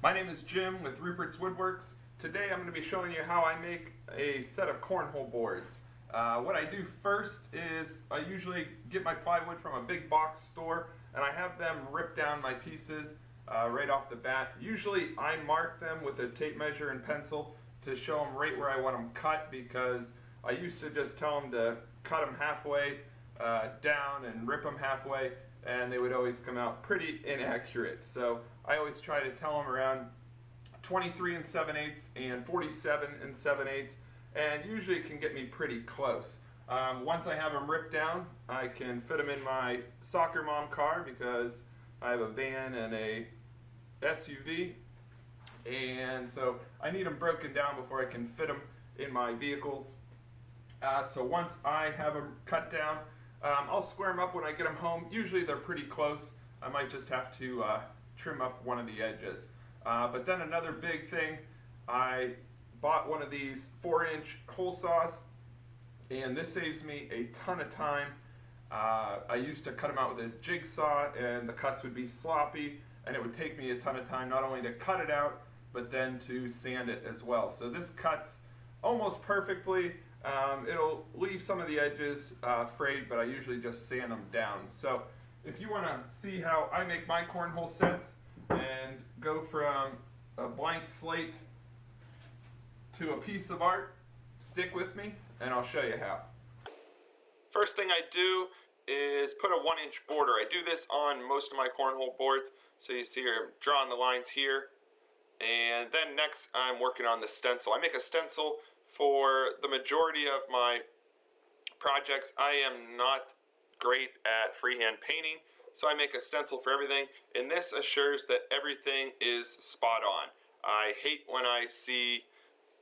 My name is Jim with Rupert's Woodworks. Today I'm going to be showing you how I make a set of cornhole boards. What I do first is I usually get my plywood from a big box store and I have them rip down my pieces right off the bat. Usually I mark them with a tape measure and pencil to show them right where I want them cut, because I used to just tell them to cut them halfway down and rip them halfway, and they would always come out pretty inaccurate. So I always try to tell them around 23 and 7/8 and 47 and 7/8, and usually it can get me pretty close. Once I have them ripped down, I can fit them in my soccer mom car, because I have a van and a SUV, and so I need them broken down before I can fit them in my vehicles. So once I have them cut down, I'll square them up when I get them home. Usually they're pretty close. I might just have to trim up one of the edges. But then another big thing, I bought one of these 4-inch hole saws, and this saves me a ton of time. I used to cut them out with a jigsaw, and the cuts would be sloppy, and it would take me a ton of time not only to cut it out, but then to sand it as well. So this cuts almost perfectly. It'll leave some of the edges frayed, but I usually just sand them down. So if you want to see how I make my cornhole sets and go from a blank slate to a piece of art, stick with me and I'll show you how. First thing I do is put a 1-inch border. I do this on most of my cornhole boards. So you see here, I'm drawing the lines here. And then next I'm working on the stencil. I make a stencil for the majority of my projects. I am not great at freehand painting, so I make a stencil for everything, and this assures that everything is spot on. I hate when I see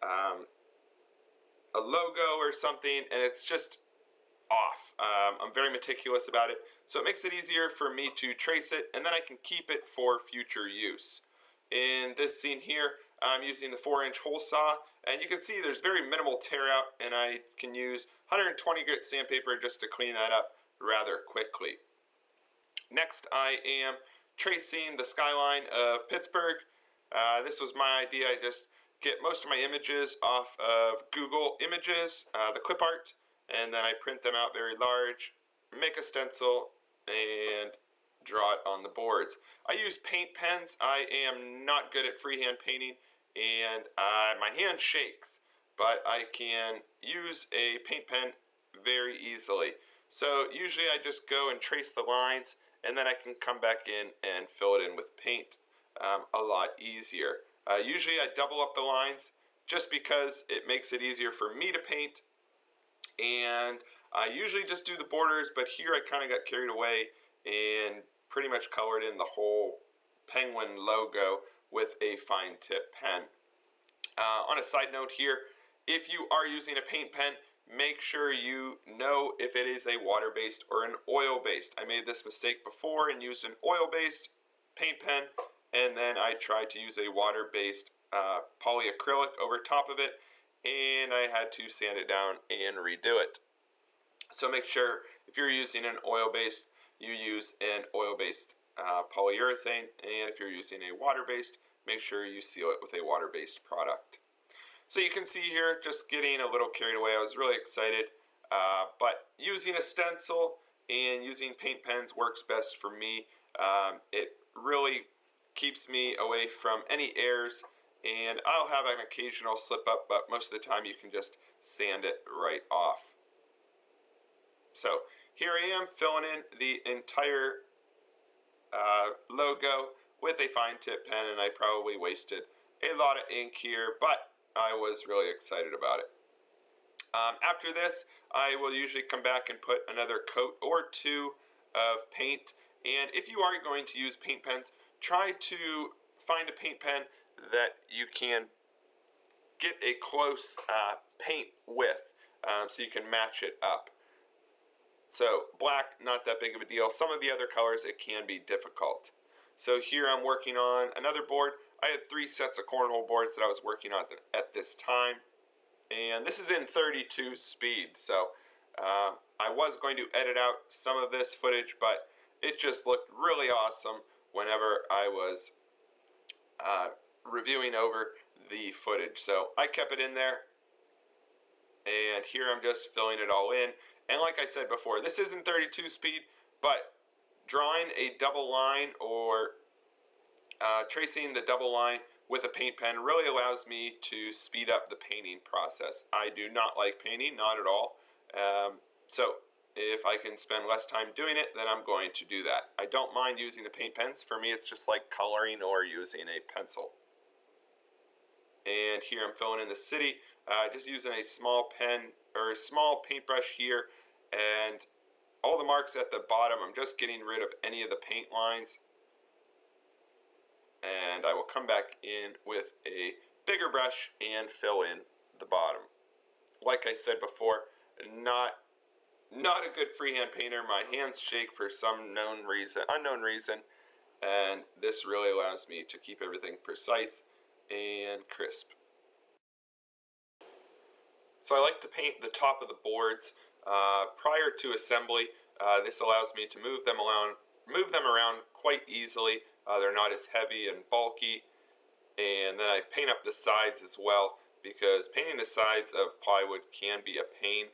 a logo or something and it's just off. I'm very meticulous about it, so it makes it easier for me to trace it, and then I can keep it for future use. In this scene here, I'm using the 4-inch hole saw, and you can see there's very minimal tear out, and I can use 120 grit sandpaper just to clean that up rather quickly. Next, I am tracing the skyline of Pittsburgh. This was my idea. I just get most of my images off of Google Images, the clip art, and then I print them out very large, make a stencil, and draw it on the boards. I use paint pens. I am not good at freehand painting, and my hand shakes, but I can use a paint pen very easily. So usually I just go and trace the lines, and then I can come back in and fill it in with paint a lot easier. Usually I double up the lines just because it makes it easier for me to paint, and I usually just do the borders, but here I kind of got carried away and pretty much colored in the whole penguin logo with a fine tip pen. On a side note here, if you are using a paint pen, make sure you know if it is a water-based or an oil-based. I made this mistake before and used an oil-based paint pen, and then I tried to use a water-based polyacrylic over top of it, and I had to sand it down and redo it. So make sure if you're using an oil-based, you use an oil-based polyurethane, and if you're using a water-based, make sure you seal it with a water-based product. So you can see here, just getting a little carried away. I was really excited, but using a stencil and using paint pens works best for me. It really keeps me away from any errors, and I'll have an occasional slip up, but most of the time you can just sand it right off. So here I am filling in the entire logo with a fine tip pen, and I probably wasted a lot of ink here, but I was really excited about it. After this, I will usually come back and put another coat or two of paint, and if you are going to use paint pens, try to find a paint pen that you can get a close paint with, so you can match it up. So black, not that big of a deal. Some of the other colors, it can be difficult. So here I'm working on another board. I had 3 sets of cornhole boards that I was working on at this time. And this is in 32 speed. So I was going to edit out some of this footage, but it just looked really awesome whenever I was reviewing over the footage. So I kept it in there, and here I'm just filling it all in. And like I said before, this isn't 32 speed, but drawing a double line or tracing the double line with a paint pen really allows me to speed up the painting process. I do not like painting, not at all. So if I can spend less time doing it, then I'm going to do that. I don't mind using the paint pens. For me, it's just like coloring or using a pencil. And here I'm filling in the city, just using a small pen or a small paintbrush here, and all the marks at the bottom, I'm just getting rid of any of the paint lines. And I will come back in with a bigger brush and fill in the bottom. Like I said before, not a good freehand painter. My hands shake for some unknown reason, and this really allows me to keep everything precise and crisp. So I like to paint the top of the boards prior to assembly. This allows me to move them around quite easily. They're not as heavy and bulky. And then I paint up the sides as well, because painting the sides of plywood can be a pain.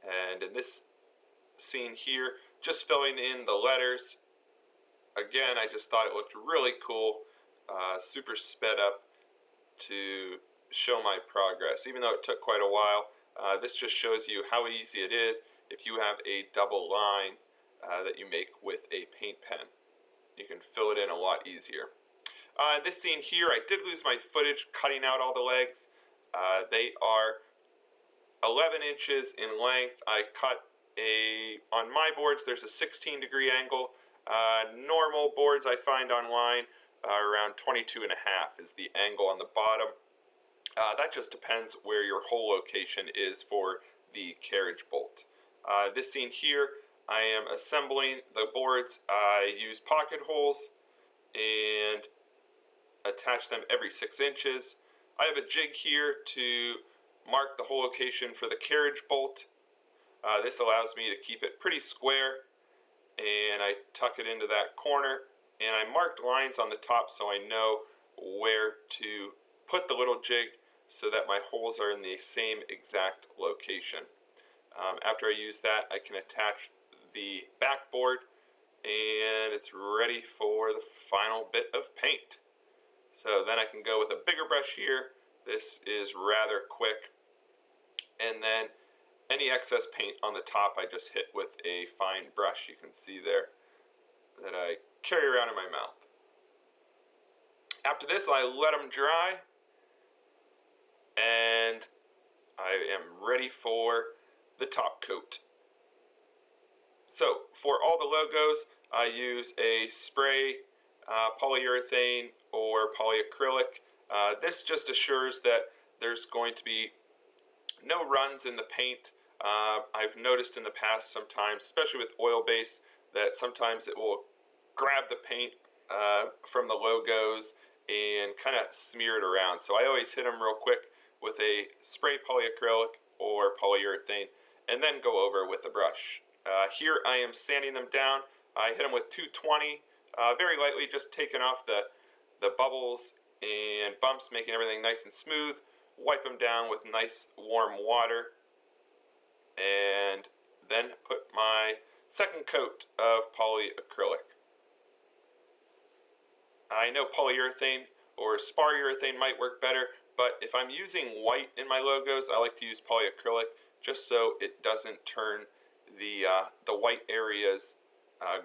And in this scene here, just filling in the letters. Again, I just thought it looked really cool, super sped up to show my progress. Even though it took quite a while, this just shows you how easy it is if you have a double line that you make with a paint pen. You can fill it in a lot easier. This scene here, I did lose my footage cutting out all the legs. They are 11 inches in length. I cut on my boards, there's a 16-degree angle. Normal boards I find online around 22.5 is the angle on the bottom. That just depends where your hole location is for the carriage bolt. This scene here, I am assembling the boards. I use pocket holes and attach them every 6 inches. I have a jig here to mark the hole location for the carriage bolt. This allows me to keep it pretty square, and I tuck it into that corner, and I marked lines on the top so I know where to put the little jig so that my holes are in the same exact location. After I use that, I can attach the backboard, and it's ready for the final bit of paint. So then I can go with a bigger brush here. This is rather quick. And then any excess paint on the top I just hit with a fine brush. You can see there that I carry around in my mouth. After this, I let them dry, and I am ready for the top coat. So for all the logos, I use a spray polyurethane or polyacrylic. This just assures that there's going to be no runs in the paint. I've noticed in the past sometimes, especially with oil base, that sometimes it will grab the paint from the logos and kind of smear it around. So I always hit them real quick with a spray polyacrylic or polyurethane, and then go over with a brush. Here I am sanding them down. I hit them with 220, very lightly, just taking off the bubbles and bumps, making everything nice and smooth. Wipe them down with nice warm water, and then put my second coat of polyacrylic. I know polyurethane or spar urethane might work better, but if I'm using white in my logos, I like to use polyacrylic just so it doesn't turn the white areas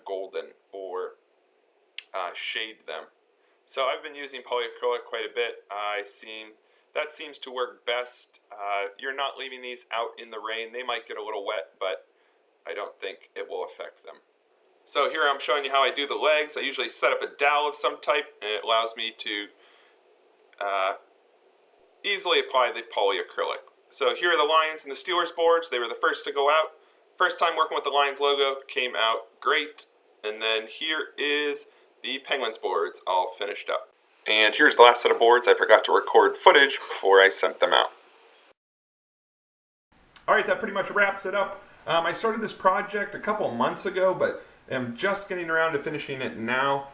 golden or shade them. So I've been using polyacrylic quite a bit. That seems to work best. You're not leaving these out in the rain. They might get a little wet, but I don't think it will affect them. So here I'm showing you how I do the legs. I usually set up a dowel of some type, and it allows me to easily apply the polyacrylic. So here are the Lions and the Steelers boards. They were the first to go out. First time working with the Lions logo, came out great. And then here is the Penguins boards all finished up. And here's the last set of boards. I forgot to record footage before I sent them out. Alright, that pretty much wraps it up. I started this project a couple months ago, but am just getting around to finishing it now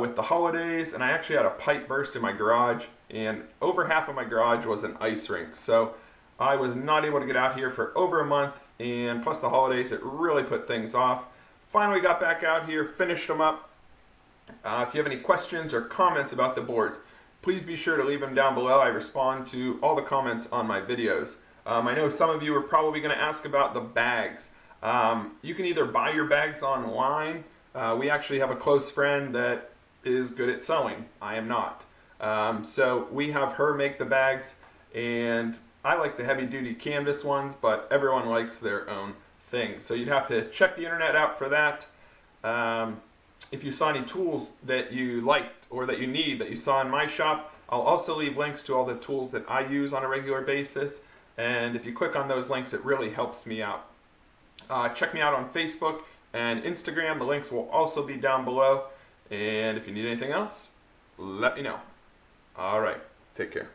with the holidays, and I actually had a pipe burst in my garage, and over half of my garage was an ice rink. So I was not able to get out here for over a month, and plus the holidays, it really put things off. Finally got back out here, finished them up. If you have any questions or comments about the boards, please be sure to leave them down below. I respond to all the comments on my videos. I know some of you are probably going to ask about the bags. You can either buy your bags online. We actually have a close friend that is good at sewing. I am not. So we have her make the bags, and I like the heavy duty canvas ones, but everyone likes their own thing. So you'd have to check the internet out for that. If you saw any tools that you liked or that you need that you saw in my shop, I'll also leave links to all the tools that I use on a regular basis. And if you click on those links, it really helps me out. Check me out on Facebook and Instagram. The links will also be down below. And if you need anything else, let me know. All right, take care.